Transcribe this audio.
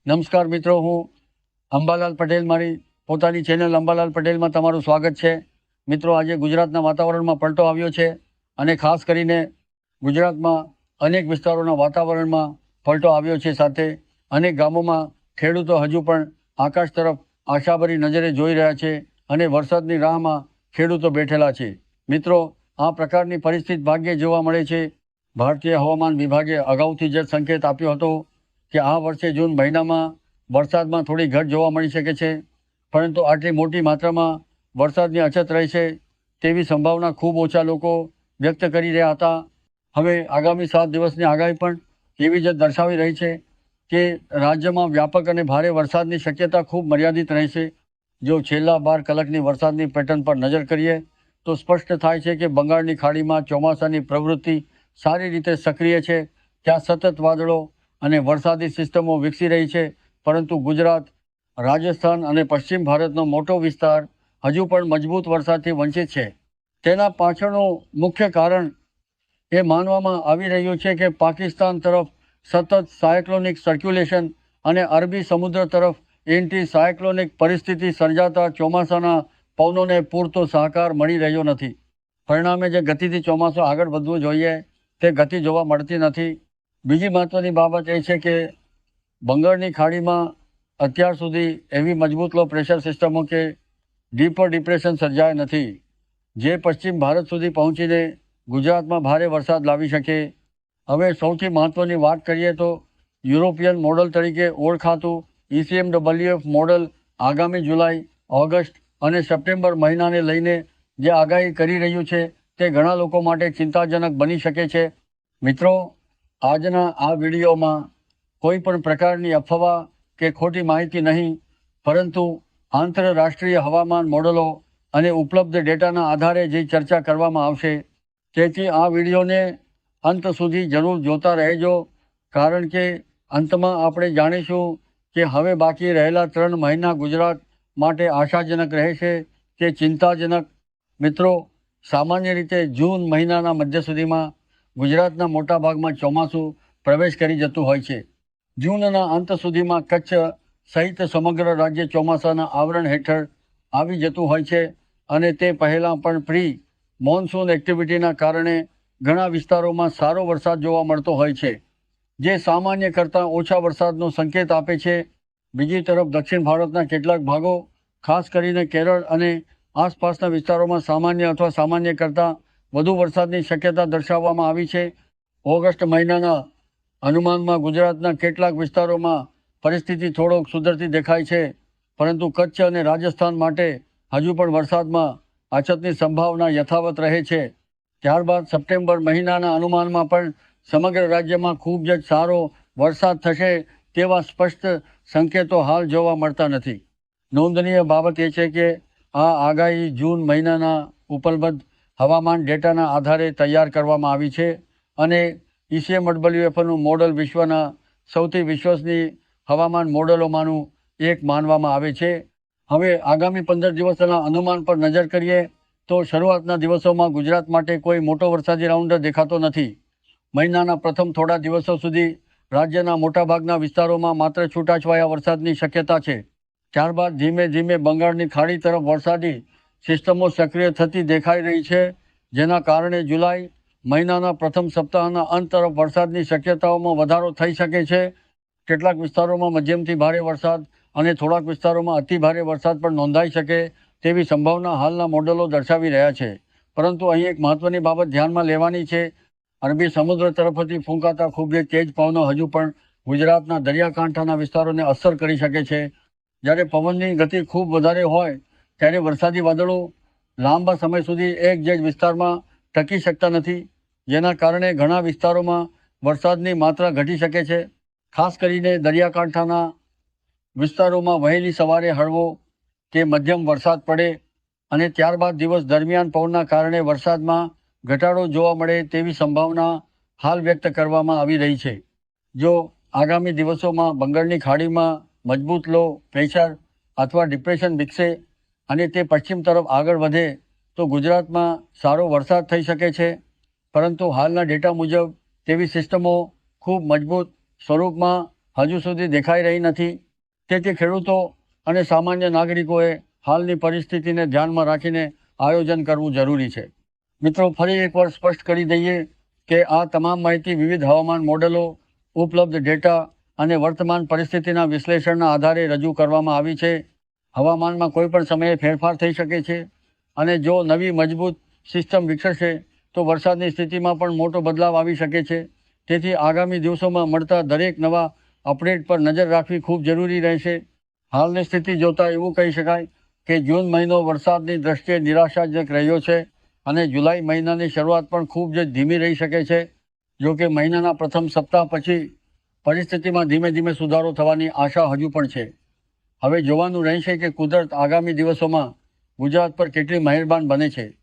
નમસ્કાર મિત્રો, હું અંબાલાલ પટેલ, મારી પોતાની ચેનલ અંબાલાલ પટેલમાં તમારું સ્વાગત છે. મિત્રો, આજે ગુજરાતના વાતાવરણમાં પલટો આવ્યો છે અને ખાસ કરીને ગુજરાતમાં અનેક વિસ્તારોના વાતાવરણમાં પલટો આવ્યો છે. સાથે અનેક ગામોમાં ખેડૂતો હજુ પણ આકાશ તરફ આશાભરી નજરે જોઈ રહ્યા છે અને વરસાદની રાહમાં ખેડૂતો બેઠેલા છે. મિત્રો, આ પ્રકારની પરિસ્થિતિ ભાગ્યે જોવા મળે છે. ભારતીય હવામાન વિભાગે અગાઉથી જ સંકેત આપ્યો હતો કે આ વર્ષે જૂન મહિનામાં વરસાદમાં થોડી ઘટ જોવા મળી શકે છે, પરંતુ આટલી મોટી માત્રામાં વરસાદની અછત રહેશે તેવી સંભાવના ખૂબ ઓછા લોકો વ્યક્ત કરી રહ્યા હતા. હવે આગામી 7 દિવસની આગાહી પણ એવી જ દર્શાવી રહી છે કે રાજ્યમાં વ્યાપક અને ભારે વરસાદની શક્યતા ખૂબ મર્યાદિત રહેશે. જો છેલ્લા 12 કલાકની વરસાદની પેટર્ન પર નજર કરીએ તો સ્પષ્ટ થાય છે કે બંગાળની ખાડીમાં ચોમાસાની પ્રવૃત્તિ સારી રીતે સક્રિય છે. ત્યાં સતત વાદળો અને વરસાદી સિસ્ટમો વિકસી રહી છે, પરંતુ ગુજરાત, રાજસ્થાન અને પશ્ચિમ ભારતનો મોટો વિસ્તાર હજુ પણ મજબૂત વરસાદથી વંચિત છે. તેના પાછળનું મુખ્ય કારણ એ માનવામાં આવી રહ્યું છે કે પાકિસ્તાન તરફ સતત સાયક્લોનિક સર્ક્યુલેશન અને અરબી સમુદ્ર તરફ એન્ટી સાયક્લોનિક પરિસ્થિતિ સર્જાતા ચોમાસાના પવનોને પૂરતો સહકાર મળી રહ્યો નથી. પરિણામે જે ગતિથી ચોમાસું આગળ વધવું જોઈએ તે ગતિ જોવા મળતી નથી. બીજી મહત્વની બાબત એ છે કે બંગાળની ખાડીમાં અત્યાર સુધી એવી મજબૂત લો પ્રેશર સિસ્ટમો કે ડીપર ડિપ્રેશન સર્જાયા નથી, જે પશ્ચિમ ભારત સુધી પહોંચીને ગુજરાતમાં ભારે વરસાદ લાવી શકે. હવે સૌથી મહત્વની વાત કરીએ તો યુરોપિયન મોડલ તરીકે ઓળખાતું ECMWF મોડલ આગામી જુલાઈ, ઓગસ્ટ અને સપ્ટેમ્બર મહિનાને લઈને જે આગાહી કરી રહ્યું છે તે ઘણા લોકો માટે ચિંતાજનક બની શકે છે. મિત્રો, આજના આ વિડીયોમાં કોઈ પણ પ્રકારની અફવા કે ખોટી માહિતી નહીં, પરંતુ આંતરરાષ્ટ્રીય હવામાન મોડલો અને ઉપલબ્ધ ડેટાના આધારે જે ચર્ચા કરવામાં આવશે. તેથી આ વિડીયોને અંત સુધી જરૂર જોતા રહેજો, કારણ કે અંતમાં આપણે જાણીશું કે હવે બાકી રહેલા 3 મહિના ગુજરાત માટે આશાજનક રહેશે કે ચિંતાજનક. મિત્રો, સામાન્ય રીતે જૂન મહિનાના મધ્ય સુધીમાં ગુજરાતના મોટા ભાગમાં ચોમાસું પ્રવેશ કરી જતું હોય છે. જૂનના અંત સુધીમાં કચ્છ સહિત સમગ્ર રાજ્ય ચોમાસાના આવરણ હેઠળ આવી જતું હોય છે અને તે પહેલાં પણ પ્રી મોન્સૂન એક્ટિવિટીના કારણે ઘણા વિસ્તારોમાં સારો વરસાદ જોવા મળતો હોય છે, જે સામાન્ય કરતાં ઓછા વરસાદનો સંકેત આપે છે. બીજી તરફ દક્ષિણ ભારતના કેટલાક ભાગો, ખાસ કરીને કેરળ અને આસપાસના વિસ્તારોમાં સામાન્ય અથવા સામાન્ય કરતાં વધુ વરસાદની શક્યતા દર્શાવવામાં આવી છે. ઓગસ્ટ મહિનાના અનુમાનમાં ગુજરાતના કેટલાક વિસ્તારોમાં પરિસ્થિતિ થોડોક સુધરતી દેખાય છે, પરંતુ કચ્છ અને રાજસ્થાન માટે હજુ પણ વરસાદમાં અછતની સંભાવના યથાવત રહે છે. ત્યારબાદ સપ્ટેમ્બર મહિનાના અનુમાનમાં પણ સમગ્ર રાજ્યમાં ખૂબ જ સારો વરસાદ થશે તેવા સ્પષ્ટ સંકેતો હાલ જોવા મળતા નથી. નોંધનીય બાબત એ છે કે આ આગાહી જૂન મહિનાના ઉપલબ્ધ હવામાન ડેટાના આધારે તૈયાર કરવામાં આવી છે અને ECMWFનું મોડલ વિશ્વના સૌથી વિશ્વસનીય હવામાન મોડલોમાંનું એક માનવામાં આવે છે. હવે આગામી 15 દિવસના અનુમાન પર નજર કરીએ તો શરૂઆતના દિવસોમાં ગુજરાત માટે કોઈ મોટો વરસાદી રાઉન્ડ દેખાતો નથી. મહિનાના પ્રથમ થોડા દિવસો સુધી રાજ્યના મોટાભાગના વિસ્તારોમાં માત્ર છૂટાછવાયા વરસાદની શક્યતા છે. ત્યારબાદ ધીમે ધીમે બંગાળની ખાડી તરફ વરસાદી સિસ્ટમો સક્રિય થતી દેખાઈ રહી છે, જેના કારણે જુલાઈ મહિનાના પ્રથમ સપ્તાહના અંત તરફ વરસાદની શક્યતાઓમાં વધારો થઈ શકે છે. કેટલાક વિસ્તારોમાં મધ્યમથી ભારે વરસાદ અને થોડાક વિસ્તારોમાં અતિ ભારે વરસાદ પણ નોંધાઈ શકે તેવી સંભાવના હાલના મોડલો દર્શાવી રહ્યા છે. પરંતુ અહીં એક મહત્વની બાબત ધ્યાનમાં લેવાની છે. અરબી સમુદ્ર તરફથી ફૂંકાતા ખૂબ જ તેજ પવનો હજુ પણ ગુજરાતના દરિયાકાંઠાના વિસ્તારોને અસર કરી શકે છે. જ્યારે પવનની ગતિ ખૂબ વધારે હોય ત્યારે વરસાદી વાદળો લાંબા સમય સુધી એક જ વિસ્તારમાં ટકી શકતા નથી, જેના કારણે ઘણા વિસ્તારોમાં વરસાદની માત્રા ઘટી શકે છે. ખાસ કરીને દરિયાકાંઠાના વિસ્તારોમાં વહેલી સવારે હળવો કે મધ્યમ વરસાદ પડે અને ત્યારબાદ દિવસ દરમિયાન પવનના કારણે વરસાદમાં ઘટાડો જોવા મળે તેવી સંભાવના હાલ વ્યક્ત કરવામાં આવી રહી છે. જો આગામી દિવસોમાં બંગાળની ખાડીમાં મજબૂત લો પ્રેશર અથવા ડિપ્રેશન વિકસે અને તે પશ્ચિમ તરફ આગળ વધે તો ગુજરાતમાં સારો વરસાદ થઈ શકે છે, પરંતુ હાલના ડેટા મુજબ તેવી સિસ્ટમો ખૂબ મજબૂત સ્વરૂપમાં હજુ સુધી દેખાઈ રહી નથી. તેથી ખેડૂતો અને સામાન્ય નાગરિકોએ હાલની પરિસ્થિતિને ધ્યાનમાં રાખીને આયોજન કરવું જરૂરી છે. મિત્રો, ફરી એકવાર સ્પષ્ટ કરી દઈએ કે આ તમામ માહિતી વિવિધ હવામાન મોડેલો, ઉપલબ્ધ ડેટા અને વર્તમાન પરિસ્થિતિના વિશ્લેષણના આધારે રજૂ કરવામાં આવી છે. હવામાનમાં કોઈ પણ સમયે ફેરફાર થઈ શકે છે અને જો નવી મજબૂત સિસ્ટમ વિકસશે તો વરસાદની સ્થિતિમાં પણ મોટો બદલાવ આવી શકે છે. તેથી આગામી દિવસોમાં મળતા દરેક નવા અપડેટ પર નજર રાખવી ખૂબ જરૂરી રહેશે. હાલની સ્થિતિ જોતાં એવું કહી શકાય કે જૂન મહિનો વરસાદની દ્રષ્ટિએ નિરાશાજનક રહ્યો છે અને જુલાઈ મહિનાની શરૂઆત પણ ખૂબ જ ધીમી રહી શકે છે. જો કે મહિનાના પ્રથમ સપ્તાહ પછી પરિસ્થિતિમાં ધીમે ધીમે સુધારો થવાની આશા હજુ પણ છે. હવે જોવાનું રહેશે કે કુદરત આગામી દિવસોમાં ગુજરાત પર કેટલી મહેરબાન બને છે.